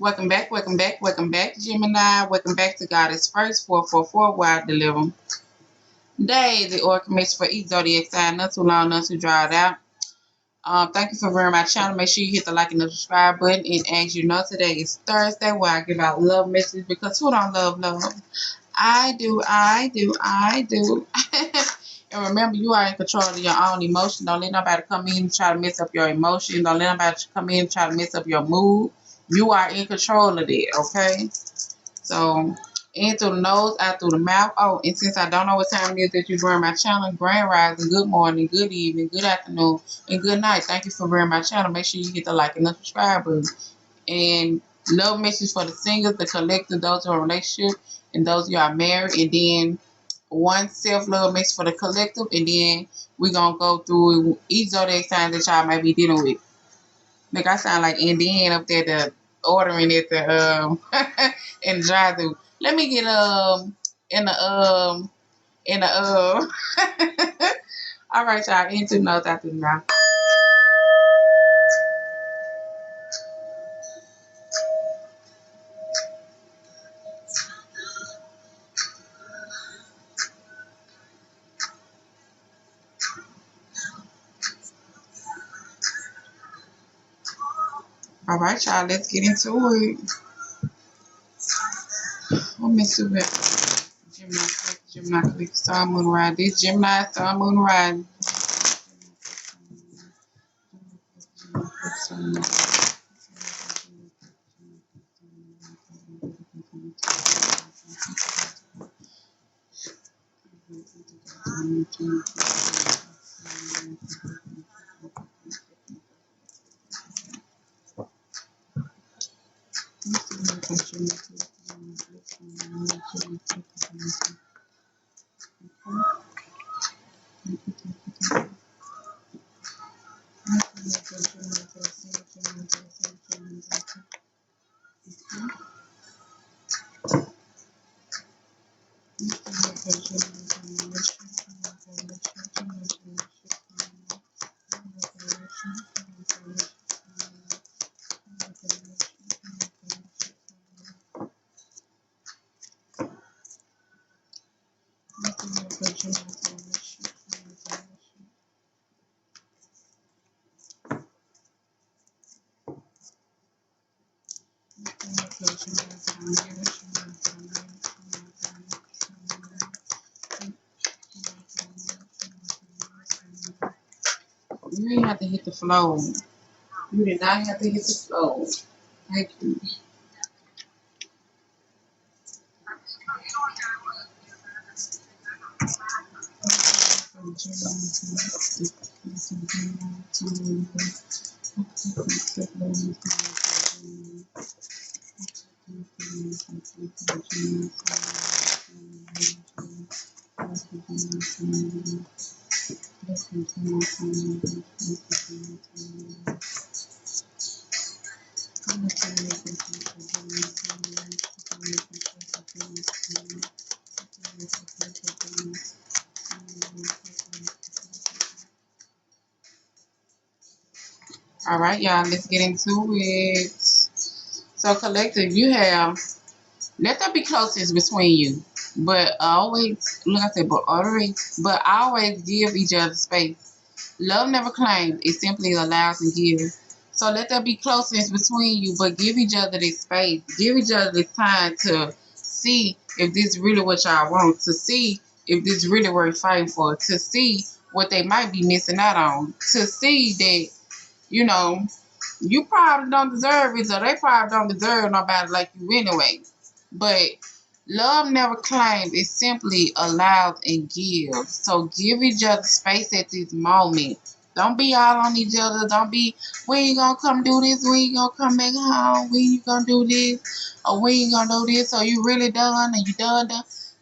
Welcome back, Gemini. Welcome back to God is First 444 Wild Deliver. Day, the Oracle mix for each zodiac sign, not too long, not too dried out. Thank you for viewing my channel. Make sure you hit the like and the subscribe button. And as you know, today is Thursday where I give out love messages because who don't love love? I do. And remember, you are in control of your own emotion. Don't let nobody come in and try to mess up your emotion. Don't let nobody come in and try to mess up your mood. You are in control of it, okay? So, in through the nose, out through the mouth. Oh, and since I don't know what time it is that you join my channel, grand rising, good morning, good evening, good afternoon, and good night. Thank you for joining my channel. Make sure you hit the like and the subscribe button. And love message for the singles, the collective, those who are in a relationship, and those who are married. And then one self-love message for the collective. And then we're going to go through each zodiac sign that y'all might be dealing with. Like I sound like Indian up there, the ordering at the in the drive-thru. Let me get in the all right, y'all. Into notes after now. All right, y'all. Let's get into it. Let me see what Gemini click Star Moon Ride. This Gemini Star Moon Ride. You ain't have to hit the flow. You did not have to hit the flow. Thank you. All right, y'all, let's get into it. So, collective, you have, let there be closeness between you. But always, like I said, but always give each other space. Love never claims, it simply allows and gives. So let there be closeness between you, but give each other this space. Give each other this time to see if this really what y'all want, to see if this really worth fighting for, to see what they might be missing out on, to see that, you know, you probably don't deserve it, or they probably don't deserve nobody like you anyway. But love never claims, it simply allows and gives. So give each other space at this moment. Don't be all on each other. Don't be, when you gonna come do this? When you gonna come back home? When you gonna do this? Or when you gonna do this? Or you really done? And you done?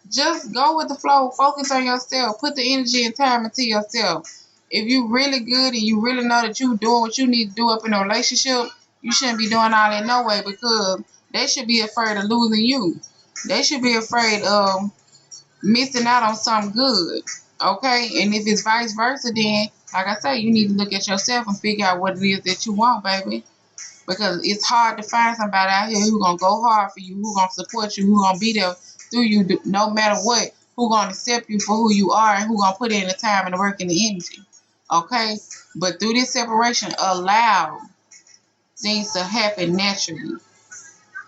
Just go with the flow. Focus on yourself. Put the energy and time into yourself. If you really good and you really know that you doing what you need to do up in a relationship, you shouldn't be doing all that no way, because they should be afraid of losing you. They should be afraid of missing out on something good. Okay? And if it's vice versa, then, like I say, you need to look at yourself and figure out what it is that you want, baby. because it's hard to find somebody out here who gonna go hard for you, who gonna support you, who gonna be there through you no matter what, who gonna accept you for who you are, and who gonna put in the time and the work and the energy. Okay? But through this separation, allow things to happen naturally.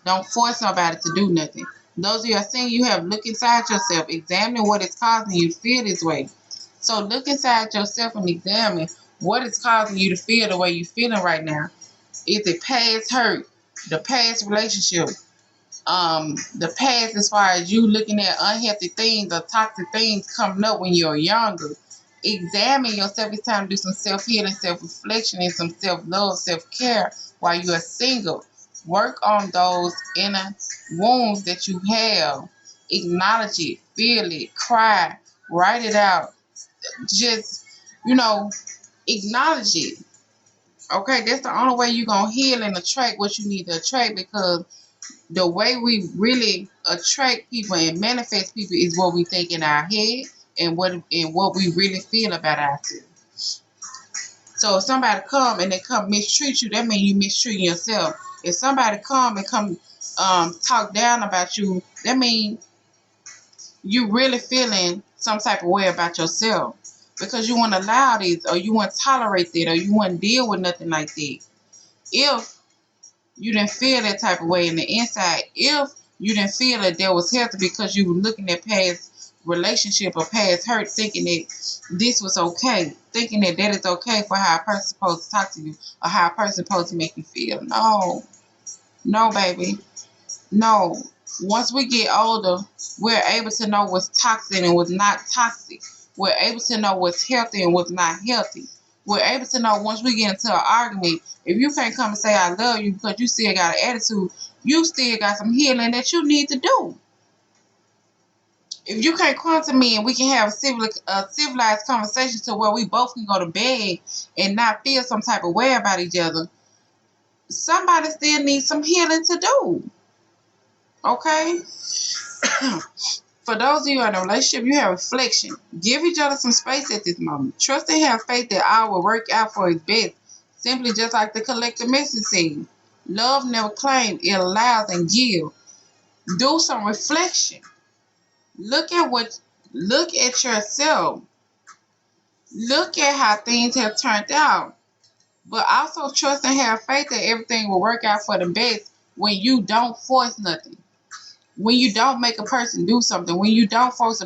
Don't force nobody to do nothing. Those of you are saying you have look inside yourself, examine what is causing you to feel this way. So look inside yourself and examine what is causing you to feel the way you're feeling right now. Is it past hurt, the past relationship, the past as far as you looking at unhealthy things or toxic things coming up when you're younger? Examine yourself. It's time to do some self-healing, self-reflection, and some self-love, self-care while you are single. Work on those inner wounds that you have. Acknowledge it, feel it, cry, write it out. Just, acknowledge it. Okay, that's the only way you're going to heal and attract what you need to attract, because the way we really attract people and manifest people is what we think in our head and what we really feel about ourselves. So if somebody come and they come mistreat you, that means you mistreating yourself. If somebody come and talk down about you, that means you really feeling some type of way about yourself, because you won't allow this, or you won't tolerate that, or you won't deal with nothing like that. If you didn't feel that type of way in the inside, if you didn't feel that there was healthy because you were looking at past relationship or past hurt, thinking that this was okay, thinking that is okay for how a person's supposed to talk to you or how a person's supposed to make you feel. No, baby. No. Once we get older, we're able to know what's toxic and what's not toxic. We're able to know what's healthy and what's not healthy. We're able to know once we get into an argument, if you can't come and say I love you because you still got an attitude, you still got some healing that you need to do. If you can't come to me and we can have a civilized conversation to where we both can go to bed and not feel some type of way about each other, somebody still needs some healing to do. Okay? For those of you in a relationship, you have reflection. Give each other some space at this moment. Trust and have faith that all will work out for its best. Simply just like the collective message said. Love never claims, it allows and gives. Do some reflection. Look at yourself. Look at how things have turned out. But also trust and have faith that everything will work out for the best when you don't force nothing. When you don't make a person do something, when you don't force a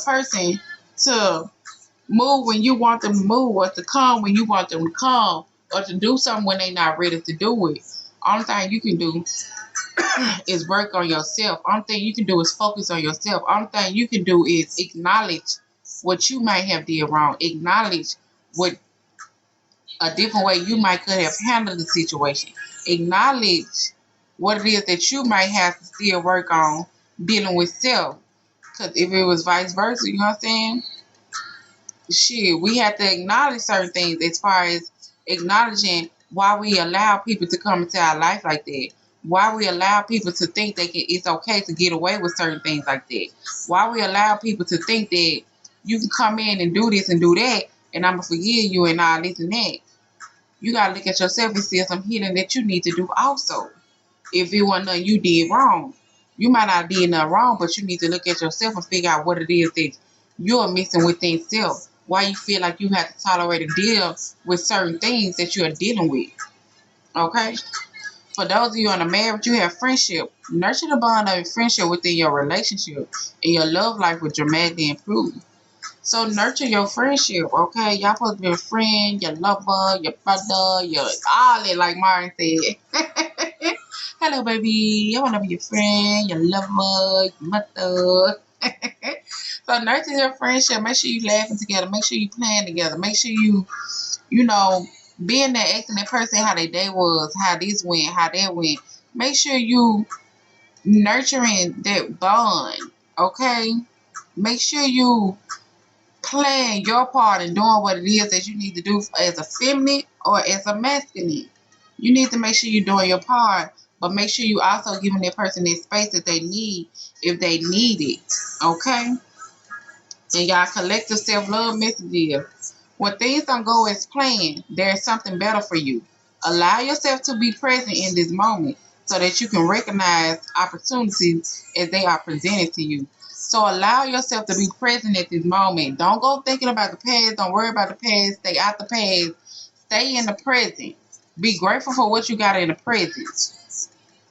person to move when you want them to move, or to come when you want them to come, or to do something when they're not ready to do it. Only thing you can do is work on yourself. Only thing you can do is focus on yourself. Only thing you can do is acknowledge what you might have did wrong. Acknowledge what a different way you might could have handled the situation. Acknowledge what it is that you might have to still work on dealing with self. Because if it was vice versa, you know what I'm saying? Shit, we have to acknowledge certain things as far as acknowledging why we allow people to come into our life like that. Why we allow people to think it's okay to get away with certain things like that. Why we allow people to think that you can come in and do this and do that, and I'm going to forgive you and all this and that. You got to look at yourself and see some healing that you need to do also. If it wasn't nothing you did wrong. You might not did nothing wrong, but you need to look at yourself and figure out what it is that you're missing within self. Why you feel like you have to tolerate a deal with certain things that you're dealing with. Okay? For those of you in a marriage, you have friendship. Nurture the bond of friendship within your relationship, and your love life will dramatically improve. So nurture your friendship, okay? Y'all supposed to be a friend, your lover, your brother, your all that, like Martin said. Hello, baby. I want to be your friend, your lover, your mother. So nurture your friendship. Make sure you laughing together. Make sure you playing together. Make sure you being there, asking that person how their day was, how this went, how that went. Make sure you nurturing that bond, okay? Make sure you playing your part in doing what it is that you need to do as a feminine or as a masculine. You need to make sure you're doing your part, but make sure you also giving that person that space that they need if they need it, okay? And y'all collective self-love messages. When things don't go as planned, there's something better for you. Allow yourself to be present in this moment so that you can recognize opportunities as they are presented to you. So allow yourself to be present at this moment. Don't go thinking about the past. Don't worry about the past. Stay out the past. Stay in the present. Be grateful for what you got in the present.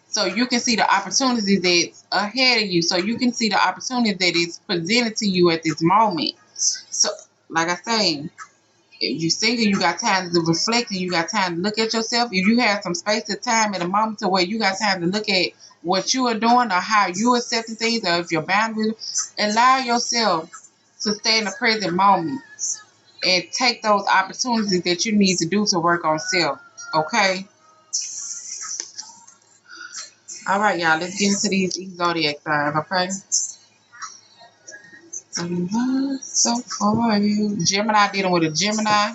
So you can see the opportunity that's ahead of you. So you can see the opportunity that is presented to you at this moment. So, like I say, if you're single, you got time to reflect and you got time to look at yourself. If you have some space and time at a moment to where you got time to look at what you are doing or how you're accepting things or if you're boundaries, allow yourself to stay in the present moment and take those opportunities that you need to do to work on self. Okay? All right, y'all. Let's get into these zodiac signs, okay? So for you. Gemini dealing with a Gemini.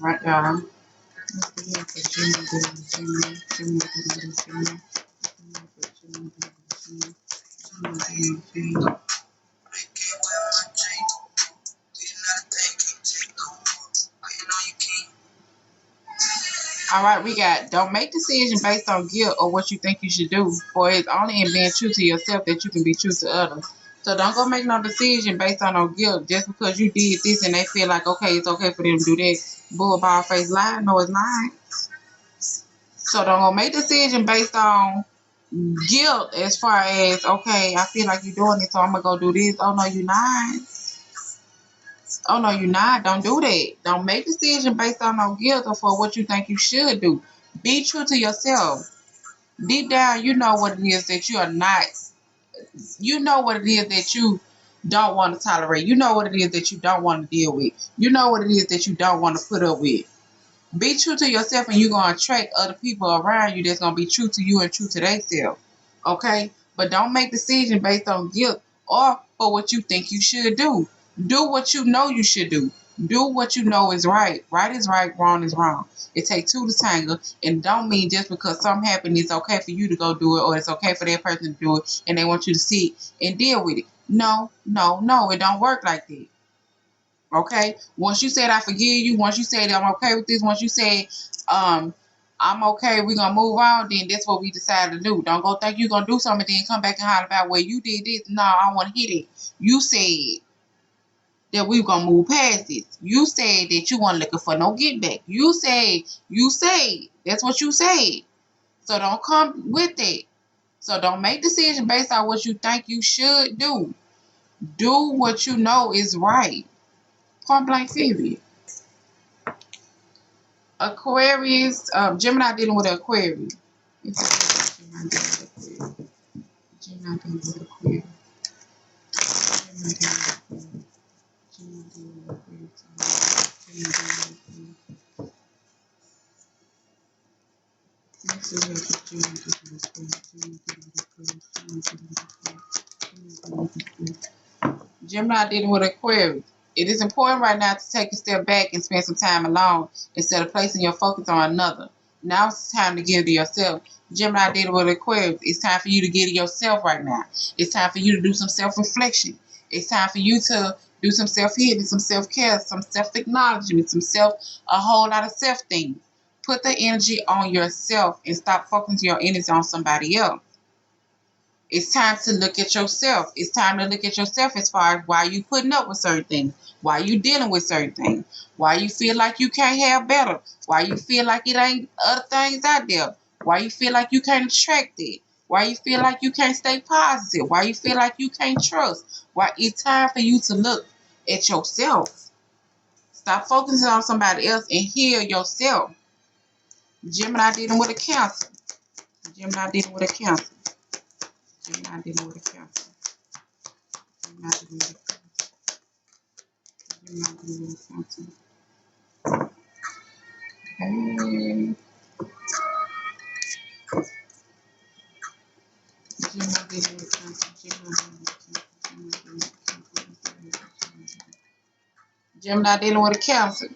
Right, y'all. All right, we got don't make decisions based on guilt or what you think you should do, for it's only in being true to yourself that you can be true to others. So don't go make no decision based on no guilt just because you did this and they feel like, okay, it's okay for them to do that. Bull ball face lie. No, it's not. So don't go make decision based on guilt as far as, okay, I feel like you're doing it, so I'm going to go do this. Oh, no, you're not. Oh, no, you're not. Don't do that. Don't make decisions based on no guilt or for what you think you should do. Be true to yourself. Deep down, you know what it is that you are not. You know what it is that you don't want to tolerate. You know what it is that you don't want to deal with. You know what it is that you don't want to put up with. Be true to yourself and you're going to attract other people around you that's going to be true to you and true to themselves. Okay? But don't make decisions based on guilt or for what you think you should do. Do what you know you should do. Do what you know is right. Right is right, wrong is wrong. It takes two to tango, and don't mean just because something happened, it's okay for you to go do it or it's okay for that person to do it and they want you to see it and deal with it. No, no, no, it don't work like that. Okay? Once you said I forgive you, once you said I'm okay with this, once you said I'm okay, we're gonna move on, then that's what we decided to do. Don't go think you're gonna do something then come back and holler about where you did this. No, I wanna hit it. You said that we were gonna move past this. You said that you weren't looking for no get back. You said that's what you said. So don't come with it. So don't make decisions based on what you think you should do. Do what you know is right. Point blank period. Aquarius, Gemini dealing with Aquarius. Gemini dealing with Aquarius. Gemini dealing with Aquarius. It is important right now to take a step back and spend some time alone instead of placing your focus on another. Now it's time to give to yourself. Gemini dealing with Aquarius. It's time for you to give to yourself right now. It's time for you to do some self-reflection. It's time for you to do some self-healing, some self-care, some self-acknowledgement, a whole lot of self things. Put the energy on yourself and stop focusing your energy on somebody else. It's time to look at yourself. It's time to look at yourself as far as why you putting up with certain things, why you dealing with certain things, why you feel like you can't have better, why you feel like it ain't other things out there, why you feel like you can't attract it, why you feel like you can't stay positive, why you feel like you can't trust. Why it's time for you to look at yourself. Stop focusing on somebody else and heal yourself. Gemini dealing with a Cancer. Gemini dealing with a Cancer. Gemini dealing with a Cancer. Gemini dealing with a Cancer. Gemini dealing with a Cancer. Okay. Gemini dealing with a Cancer. Gemini dealing with a Cancer. Gemini dealing with a Cancer.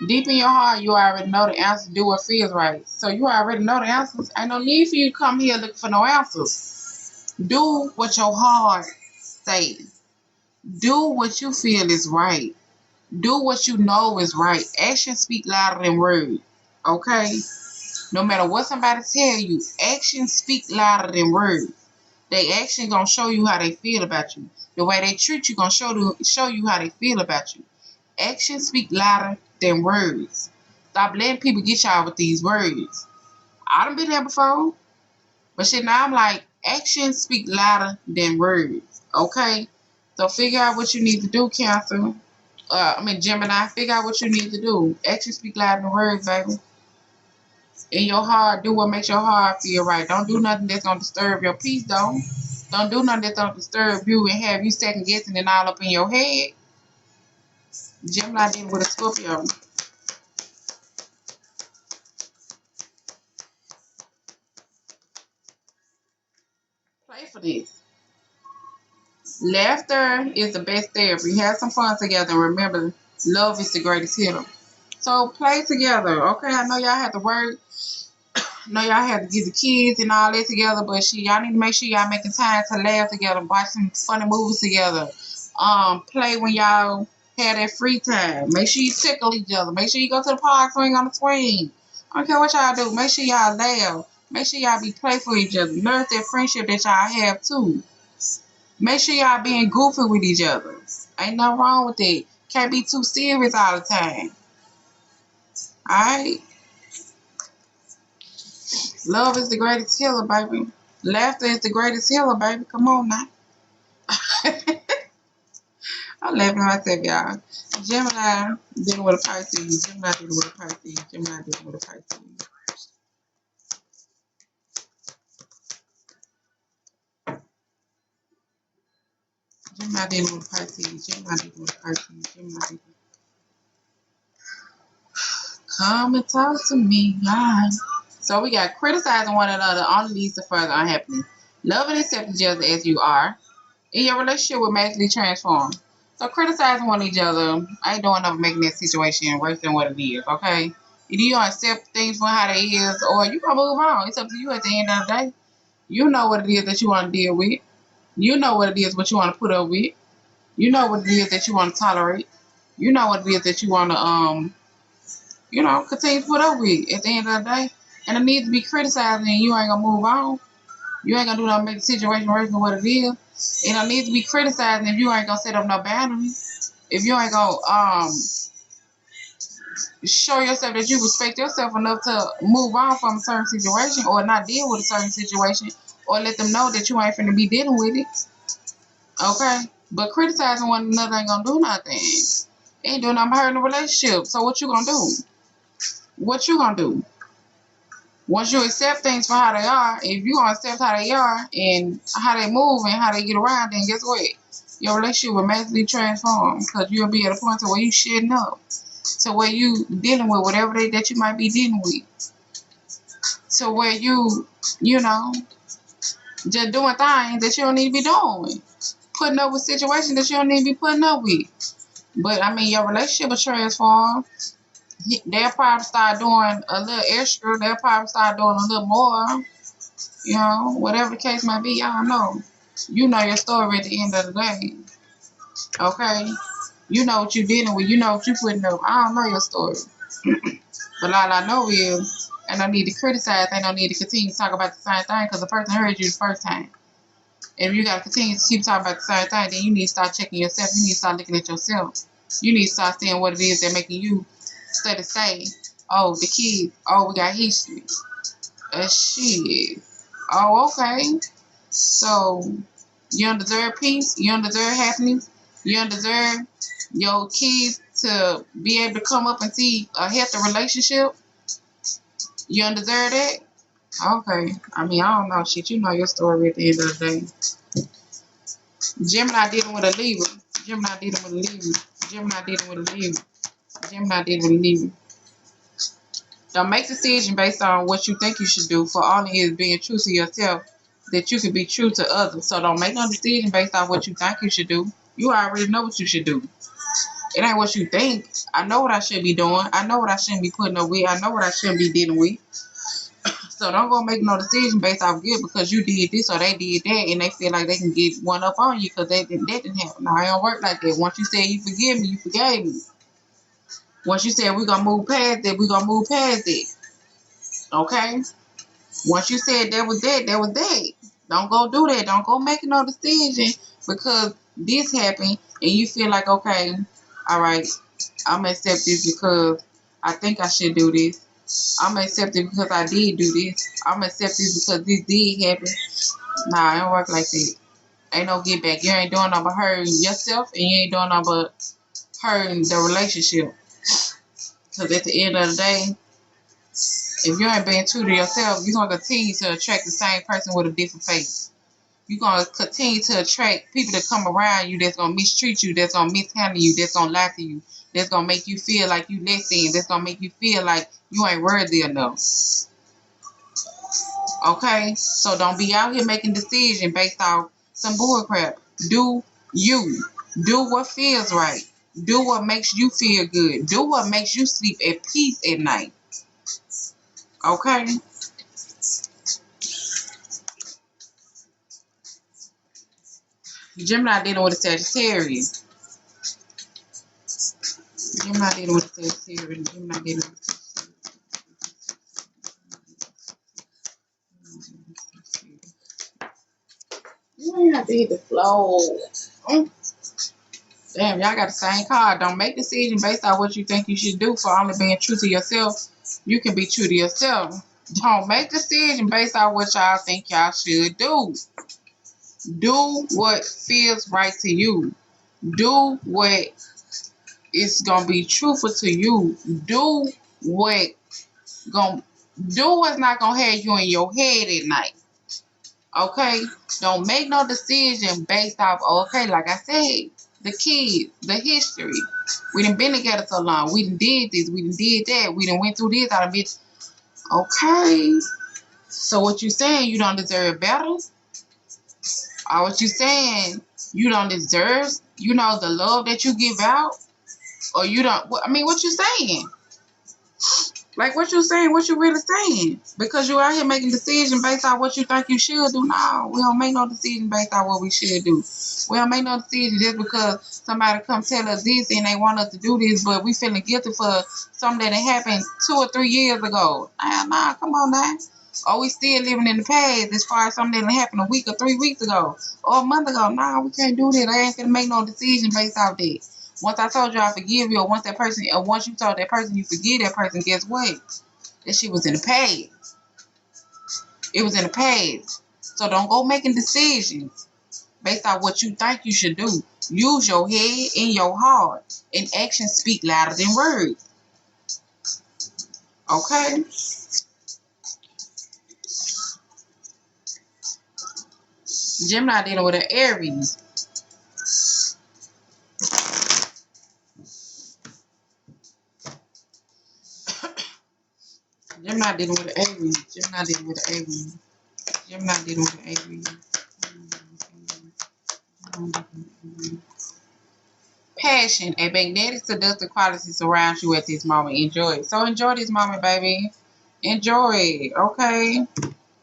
Deep in your heart, you already know the answer. Do what feels right. So you already know the answers. Ain't no need for you to come here looking for no answers. Do what your heart says. Do what you feel is right. Do what you know is right. Actions speak louder than words. Okay? No matter what somebody tell you, actions speak louder than words. They action gonna show you how they feel about you. The way they treat you gonna show you how they feel about you. Actions speak louder than words. Stop letting people get y'all with these words. I done been there before. But shit, now I'm like, actions speak louder than words. Okay? So figure out what you need to do, Cancer. Gemini, figure out what you need to do. Actions speak louder than words, baby. In your heart, do what makes your heart feel right. Don't do nothing that's gonna disturb your peace, though. Don't do nothing that's gonna disturb you and have you second guessing and all up in your head. Gemini dealing with a Scorpio. Play for this. Laughter is the best therapy. Have some fun together and remember, love is the greatest healer. So play together. Okay, I know y'all have to work. I know y'all have to get the kids and all that together, but shit, y'all need to make sure y'all making time to laugh together, watch some funny movies together. Play when y'all have that free time. Make sure you tickle each other. Make sure you go to the park, swing on the swing. I don't care what y'all do. Make sure y'all laugh. Make sure y'all be playful with each other. Nurse that friendship that y'all have too. Make sure y'all being goofy with each other. Ain't nothing wrong with it. Can't be too serious all the time. Alright? Love is the greatest healer, baby. Laughter is the greatest healer, baby. Come on now. I'm laughing at myself, y'all. Gemini dealing with a Pisces. Gemini dealing with a Pisces. Gemini dealing with a Pisces. Gemini dealing with a Pisces. Gemini dealing with a Pisces. Gemini dealing. Come and talk to me, guys. So we got criticizing one another only leads to further unhappiness. Love and accept each other as you are. In your relationship will magically transform. So criticizing one each other ain't doing nothing making that situation worse than what it is, okay? Either you gonna accept things for how they is or you gonna move on. It's up to you at the end of the day. You know what it is that you want to deal with. You know what it is what you want to put up with. You know what it is that you want to tolerate. You know what it is that you want to continue to put up with at the end of the day. And it needs to be criticized and you ain't gonna move on. You ain't gonna do nothing to make the situation worse than what it is. And it needs to be criticized if you ain't gonna set up no boundaries. If you ain't gonna show yourself that you respect yourself enough to move on from a certain situation or not deal with a certain situation or let them know that you ain't finna be dealing with it. Okay? But criticizing one another ain't gonna do nothing. Ain't doing nothing but hurting the relationship. So what you gonna do? What you gonna do? Once you accept things for how they are, if you gonna accept how they are and how they move and how they get around, then guess what? Your relationship will magically transform because you'll be at a point to where you shitting up, to where you dealing with whatever that you might be dealing with, to where you know, just doing things that you don't need to be doing, putting up with situations that you don't need to be putting up with. But I mean, your relationship will transform. They'll probably start doing a little extra. They'll probably start doing a little more. You know, whatever the case might be, y'all know. You know your story at the end of the day. Okay? You know what you're dealing with. You know what you're putting up. I don't know your story. But all I know is, ain't no need to criticize. Ain't no need to continue to talk about the same thing because the person heard you the first time. And if you got to continue to keep talking about the same thing, then you need to start checking yourself. You need to start looking at yourself. You need to start seeing what it is that's making you instead of say, oh, the kids, oh, we got history. Shit. Oh, okay. So, you don't deserve peace. You don't deserve happiness. You don't deserve your kids to be able to come up and see a healthy relationship. You don't deserve that. Okay. I mean, I don't know. Shit, you know your story at the end of the day. Gemini dealing with a Libra. Gemini dealing with a Libra. Gemini dealing with a Libra. Gemini dealing with a Libra. Don't make decisions based on what you think you should do, for all it is being true to yourself, that you can be true to others. So don't make no decision based on what you think you should do. You already know what you should do. It ain't what you think. I know what I should be doing. I know what I shouldn't be putting up with. I know what I shouldn't be dealing with. So don't go make no decision based off guilt because you did this or they did that and they feel like they can get one up on you because that didn't happen. No, it don't work like that. Once you said you forgive me, you forgave me. Once you said we're going to move past it, we're going to move past it. Okay? Once you said that was that, that was that. Don't go do that. Don't go make no decision because this happened and you feel like, okay, all right, I'm going to accept this because I think I should do this. I'm going to accept it because I did do this. I'm going to accept this because this did happen. Nah, it don't work like that. Ain't no get back. You ain't doing nothing but hurting yourself and you ain't doing nothing but hurting the relationship. Because at the end of the day, if you ain't being true to yourself, you're going to continue to attract the same person with a different face. You're going to continue to attract people that come around you that's going to mistreat you, that's going to mishandle you, that's going to lie to you, that's going to make you feel like you less than, that's going to make you feel like you ain't worthy enough. Okay? So don't be out here making decisions based off some bullcrap. Do you. Do what feels right. Do what makes you feel good. Do what makes you sleep at peace at night. Okay? Gemini dealing with a Sagittarius. Gemini dealing with a Sagittarius. Gemini dealing with a Sagittarius. You ain't have to hit the floor. Damn, y'all got the same card. Don't make decisions based on what you think you should do for only being true to yourself. You can be true to yourself. Don't make decisions based on what y'all think y'all should do. Do what feels right to you. Do what is gonna be truthful to you. Do what's not gonna have you in your head at night. Okay? Don't make no decision based off, okay, like I said, the kids, the history. We done been together so long. We done did this. We done did that. We done went through this. I done been. Okay. So what you saying? You don't deserve better? Or what you saying? You don't deserve, the love that you give out? Or you don't, I mean, what you saying? Like, what you saying? What you really saying? Because you out here making decisions based on what you think you should do. No, we don't make no decision based on what we should do. We don't make no decision just because somebody come tell us this and they want us to do this, but we feeling guilty for something that happened 2 or 3 years ago. Nah, come on now. Or we still living in the past as far as something that happened a week or 3 weeks ago or a month ago. Nah, we can't do that. I ain't gonna make no decision based off that. Once I told you I forgive you, or once you told that person you forgive that person, guess what? That shit was in the past. It was in the past. So don't go making decisions based on what you think you should do. Use your head and your heart. And actions speak louder than words. Okay? Gemini dealing with an Aries. Gemini dealing with an Aries. Gemini dealing with an Aries. Gemini dealing with an Aries. Passion. A magnetic seductive quality surrounds you at this moment. Enjoy it. So enjoy this moment, baby. Enjoy it. Okay?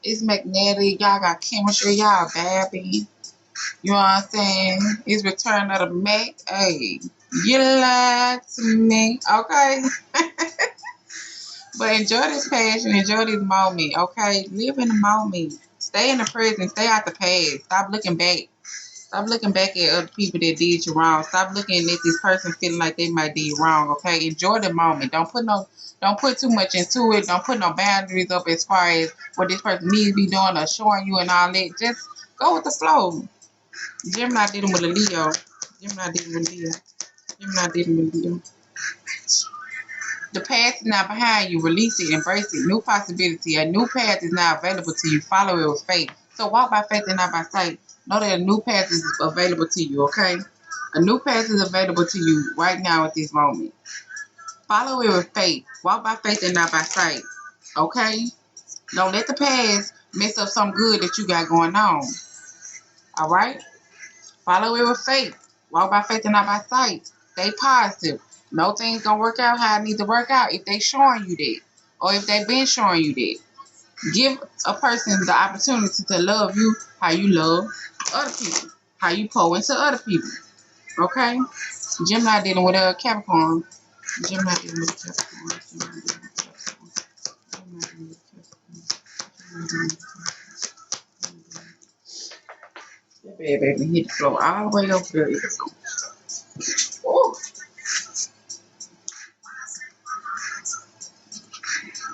It's magnetic. Y'all got chemistry. Y'all baby. You know what I'm saying? It's return of the Mac. Hey, you lied to me. Okay? But enjoy this passion. Enjoy this moment. Okay? Live in the moment. Stay in the present. Stay out the past. Stop looking back. Stop looking back at other people that did you wrong. Stop looking at this person feeling like they might do you wrong. Okay? Enjoy the moment. Don't put too much into it. Don't put no boundaries up as far as what this person needs to be doing or showing you and all that. Just go with the flow. Gemini dealing with a Leo. Gemini dealing with Leo. Gemini dealing with Leo. The past is now behind you. Release it. Embrace it. New possibility. A new path is now available to you. Follow it with faith. So walk by faith and not by sight. Know that a new path is available to you, okay? A new path is available to you right now at this moment. Follow it with faith. Walk by faith and not by sight, okay? Don't let the past mess up something good that you got going on, all right? Follow it with faith. Walk by faith and not by sight. Stay positive. No things gonna work out how it needs to work out if they showing you that, or if they been showing you that. Give a person the opportunity to love you how you love other people, how you pour into other people. Okay? Gemini dealing with a Capricorn. Gemini dealing with a Capricorn. Gemini dealing with a Capricorn. Gemini dealing with a Capricorn. Gemini dealing with a Capricorn. That bad baby hit the floor all the way up there. Ooh.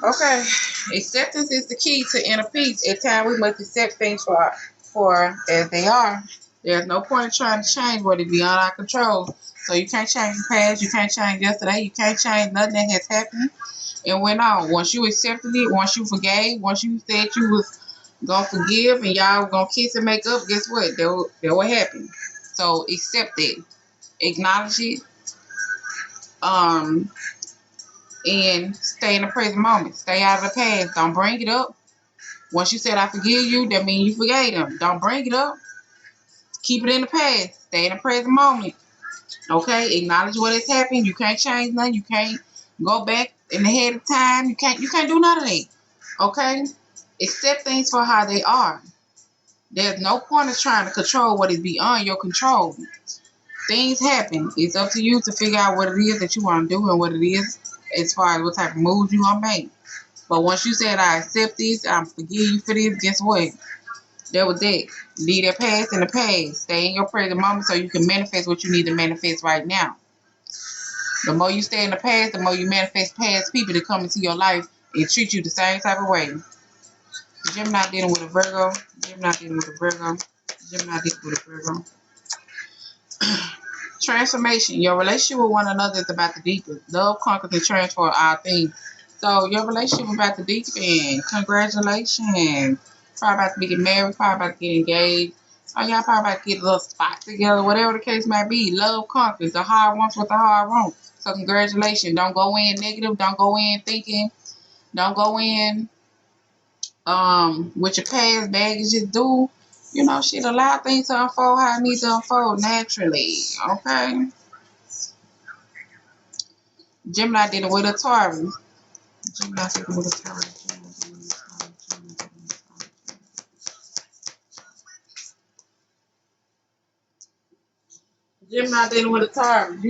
Okay. Acceptance is the key to inner peace. At times we must accept things for as they are. There's no point in trying to change what is beyond our control. So you can't change the past, you can't change yesterday, you can't change nothing that has happened and went on. Once you accepted it, once you forgave, once you said you was gonna forgive and y'all were gonna kiss and make up, guess what? That will happen. So accept it, acknowledge it, um, and stay in the present moment. Stay out of the past. Don't bring it up. Once you said I forgive you, that means you forgave them. Don't bring it up. Keep it in the past. Stay in the present moment. Okay? Acknowledge what has happened. You can't change nothing. You can't go back in the head of time. You can't do none of that. Okay? Accept things for how they are. There's no point of trying to control what is beyond your control. Things happen. It's up to you to figure out what it is that you want to do and what it is as far as what type of moves you want to make. But once you said I accept this, I forgive you for this, guess what? That was it. Leave that past in the past. Stay in your present moment so you can manifest what you need to manifest right now. The more you stay in the past, the more you manifest past people to come into your life and treat you the same type of way. Gemini dealing with a Virgo. Gemini dealing with a Virgo. Gemini dealing with a Virgo. Transformation. Your relationship with one another is about to deepen. Love conquers and transforms all things. So your relationship is about to deepen. Congratulations. Probably about to be getting married. Probably about to get engaged. Or y'all probably about to get a little spot together. Whatever the case might be. Love conquers. The hard wants what the hard want. So congratulations. Don't go in negative. Don't go in thinking. Don't go in with your past baggage. Just do, shit. Allow things to unfold how it needs to unfold naturally. Okay? Gemini dealing with a Taurus. Gemini dealing with a Taurus. Gemini dealing with a Taurus.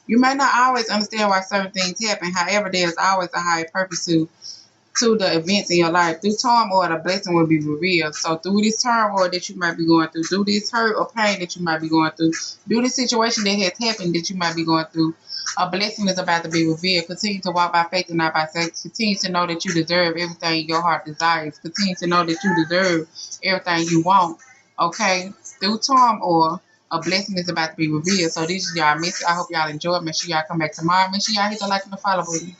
You may not always understand why certain things happen. However, there's always a higher purpose to the events in your life. Through turmoil, a blessing will be revealed. So through this turmoil that you might be going through this hurt or pain that you might be going through this situation that has happened that you might be going through, a blessing is about to be revealed. Continue to walk by faith and not by sight. Continue to know that you deserve everything your heart desires. Continue to know that you deserve everything you want. Okay? Through turmoil, a blessing is about to be revealed. So this is y'all message. I hope y'all enjoy it. Make sure y'all come back tomorrow. Make sure y'all hit the like and the follow button.